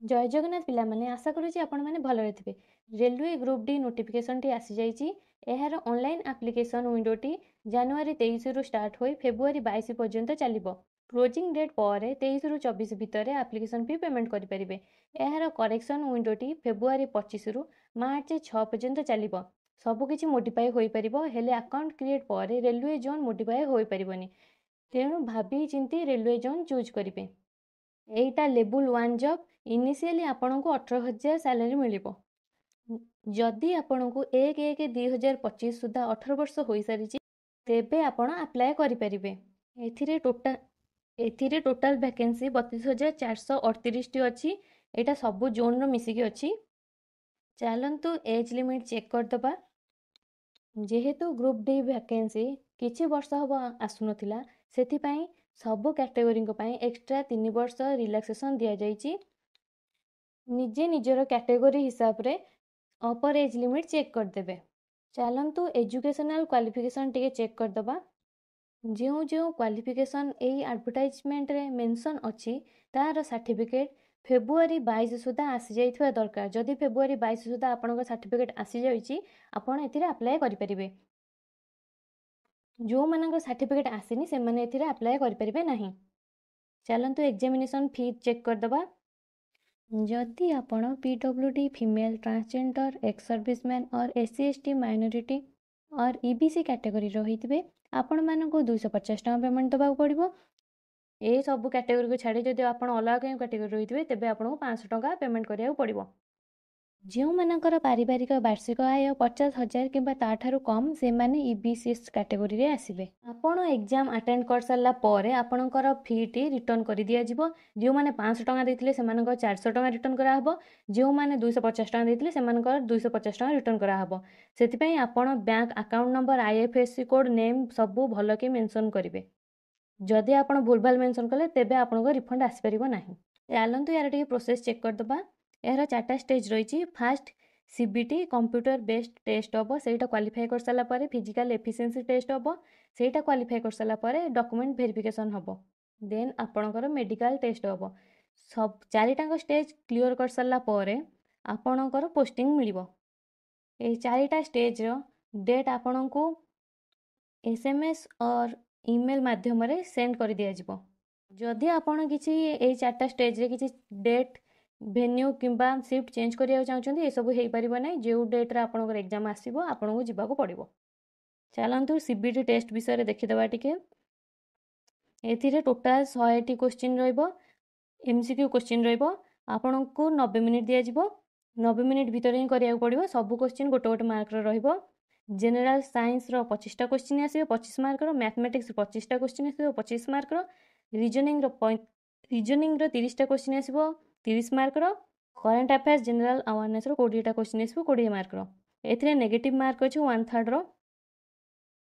जय जगन्नाथ पिला माने आशा करूँ आपण मैंने भलरे थे। Railway group D notification T आसी जाइए। यार ऑनलाइन एप्लिकेशन विंडोटी जनवरी 23 रु स्टार्ट हो फेब्रुआरी 22 पर्यंत चलो। क्लोजिंग डेट पर 23 रु 24 भितर एप्लिकेशन फी पेमेंट करेंगे। यार करेक्शन विंडोटी फेब्रुआरी 25 रु मार्च 6 पर्यंत चलो। सबकि मोडिफाई हो पार हेले अकाउंट क्रिएट पर रेलवे जोन मोडिफाई हो पारनी। तेणु भाभी चिंती रेलवे जोन चूज करेंगे। एटा लेवल 1 जॉब इनिशियली आपन को 18,000 सैलरी मिलिबो। जदि आपन को 1/1/2025 सुधा 18 वर्ष हो सारी तेबे आपण अप्लाई करि परिबे। एथिरे टोटल वैकेंसी 32,438 टी अछि। एटा सब जोन रो मिसिकी अछि। चलंतु एज लिमिट चेक कर दबा। जेहेतु ग्रुप डी वैकेंसी किछि वर्ष हबो आसुनथिला सेथि पई सब कैटेगरी को पई एक्स्ट्रा 3 वर्ष रिलैक्सेशन दिया जाइछि। निजे निजर कैटेगरी हिसाब रे अपर एज लिमिट चेक कर देबे। चलंतु एजुकेशनल क्वालिफिकेशन टिके चेक कर दबा। जो जो क्वालिफिकेशन एई एडवर्टाइजमेंट रे मेंशन अछि तार सर्टिफिकेट फेब्रुआरी 22 सुधा आसी जाइथिबा दरकार। जदि फेब्रुआरी 22 सुधा आपनक सर्टिफिकेट आसी जाइछि आपण एथिरे अप्लाई करि परिबे। जो मानक सर्टिफिकेट आसीनी से माने एथिरे अप्लाई करि परिबे नाही। चलंतु एग्जामिनेशन फी चेक कर दबा। जदि आपण PWD female transgender ex serviceman और SC/ST माइनॉरिटी और EBC कैटेगरी रही आपण मानक 250 टका पेमेंट दबाक पड़ो। ये सब कैटेगरी को छाड़ी जब आप अलग कहीं कैटेगरी रही थे तेज आपको 500 टका पेमेंट करा पड़ो। जो मानकर पारिवारिक वार्षिक आय 50,000 कि ताठारू कम से माने EBC कैटेगरी रे आसिबे। आपण एग्जाम अटेंड कर सारा पर आपणकर फी टी रिटर्न कर दिया जिवो। जो माने 500 टका देथिले सेमानकर 400 टका रिटर्न करा हबो। जो माने 250 टका देथिले सेमानकर 250 टका रिटर्न करा हबो। सेति पई आपण bank account number IFSC code name सबू भल के मेंशन करिवे। जदि आपण भूलभाल मेंशन कले तेबे आपनको रिफंड आसी परिबो नाही। चलंतु यार टिके प्रोसेस चेक कर दबा। यार 4टा स्टेज रही। Fast CBT computer based test हम से क्वालिफाई कर सारा पर फिजिकल एफिशिएंसी टेस्ट हम से क्वालिफाई कर सारा पर डॉक्यूमेंट वेरिफिकेशन हम देन आपणकर मेडिकल टेस्ट हम सब 4टाक स्टेज क्लियर कर सारा पर आपणकर पोस्टिंग मिलिबो। ए 4टा स्टेज रो डेट आपण को SMS और ईमेल माध्यम रे सेंड कर दिया जिवो। जदि आपण किछि ए 4टा स्टेज रे किछि डेट वेन्यू किंबा शिफ्ट चेंज करिया चाहछन्ती ए सब हेई परिबो नै। जे डेट रे आपनकर एग्जाम आसीबो आपनको जिबाको पड़िबो। चलंतु CBT टेस्ट विषय रे देखि दबा टिके। एथिरे टोटल 100टी क्वेश्चन रहइबो। MCQ क्वेश्चन रहइबो। आपनको 90 मिनिट दिया जिवो। 90 मिनिट भीतर ही करिया पड़िबो। सब क्वेश्चन गोटे गोटे मार्क रो रहइबो। जनरल साइंस रो 25टा क्वेश्चन आसीबो 25 मार्क रो। मैथमेटिक्स 25टा क्वेश्चन आसीबो 25 मार्क रो। रीजनिंग रो 30टा क्वेश्चन आसीबो 30 मार्क रो। करंट अफेयर्स जनरल अवेयरनेस रो 20टा क्वेश्चन आसीबो 20 मार्क रो। एथिरे नेगेटिव मार्क अछि 1/3 रो।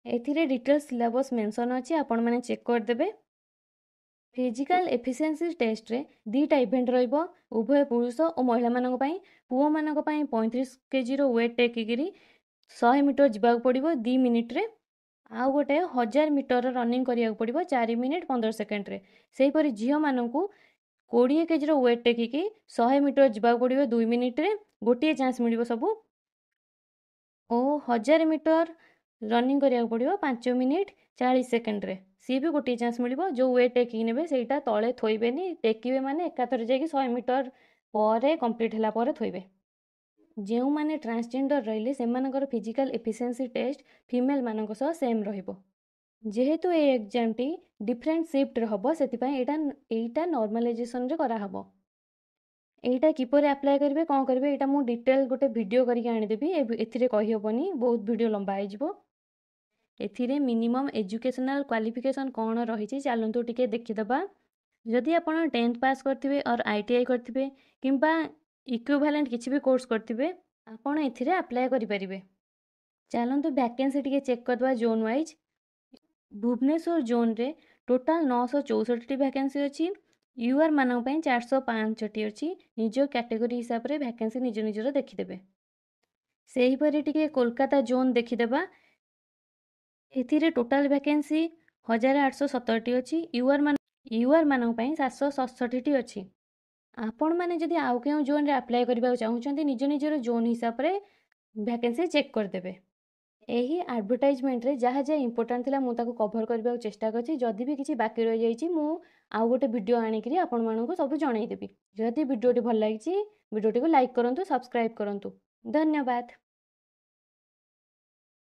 एथिरे डिटेल सिलेबस मेंशन अछि आपण माने चेक कर देबे। फिजिकल एफिशिएंसी टेस्ट रे 2टा इवेंट रहइबो उभय पुरुष और महिला मानक पई। पुओ मानक पई 35 केजी रो वेट टेकिगिरी 100 मीटर जिबाक पड़िबो 2 मिनिट रे। आउ गोटे 1000 मीटर रनिंग करिया पड़िबो 4 मिनिट 15 सेकेंड रे। सेही परि झियो मानकू 20 केजी रो वेट टेकिकी 100 मीटर जिबाक पड़िबो 2 मिनिट रे। गोटे चांस मिलिबो सबू। ओ 1000 मीटर रनिंग करिया पड़िबो 5 मिनिट 40 सेकेंड रे। सी भी गोटे चांस मिलिबो। जो वेट टेकिकी नेबे सेटा तळे थोइबेनी। टेकिबे माने एकाथरे जाकी 100 मीटर परे कंप्लीट हला परे थोइबे। जेउ माने ट्रांसजेंडर रहिले सेमानकर फिजिकल एफिशिएंसी टेस्ट फीमेल मानक सह सेम रहिबो। जेहेतु ए एग्जाम टी डिफरेंट शिफ्ट रहबो सेति पई एटा नॉर्मलाइजेशन रे करा हबो। एटा किपर अप्लाई करिवे कोन करिवे एटा मु डिटेल गोटे वीडियो करिके आनि देबी। एथिरे कहि हबोनी बहुत वीडियो लंबा आइ जिवो। एथिरे मिनिमम एजुकेशनल क्वालिफिकेशन कोन रहिछि चालंतु टिके देखि दबा। जदि आपण 10th पास करथिबे और ITI करथिबे किंबा इक्विवेलेंट किछि भी कोर्स करथिबे आपण एथिरे अप्लाई करि परिबे। चलंतु वैकेंसी टिके चेक करदबा जोन वाइज। भुवनेश्वर जोन रे टोटल 964 टी वैकेंसी अछि। यूआर मानक पई 405 टी अछि। निजो कैटेगरी हिसाब रे वैकेंसी निज निजरो देखि देबे। सेही परि टिके कोलकाता जोन देखि देबा। एथिरे टोटल वैकेंसी 1817 टी अछि। यूआर मानक पई 767 टी अछि। ଆପଣମାନେ ଯଦି ଆଉ କେଉଁ ଜୋନ୍ରେ ଆପ୍ଲାଏ କରିବାକୁ ଚାହୁଁଛନ୍ତି ନିଜ ନିଜର ଜୋନ୍ ହିସାବରେ ଭ୍ୟାକେନ୍ସି ଚେକ୍ କରିଦେବେ। ଏହି ଆଡ଼ଭର୍ଟାଇଜମେଣ୍ଟରେ ଯାହା ଯାହା ଇମ୍ପୋର୍ଟାଣ୍ଟ ଥିଲା ମୁଁ ତାକୁ କଭର୍ କରିବାକୁ ଚେଷ୍ଟା କରିଛି। ଯଦି ବି କିଛି ବାକି ରହିଯାଇଛି ମୁଁ ଆଉ ଗୋଟେ ଭିଡ଼ିଓ ଆଣିକିରି ଆପଣମାନଙ୍କୁ ସବୁ ଜଣାଇଦେବି। ଯଦି ଭିଡ଼ିଓଟି ଭଲ ଲାଗିଛି ଭିଡ଼ିଓଟିକୁ ଲାଇକ୍ କରନ୍ତୁ, ସବସ୍କ୍ରାଇବ୍ କରନ୍ତୁ। ଧନ୍ୟବାଦ।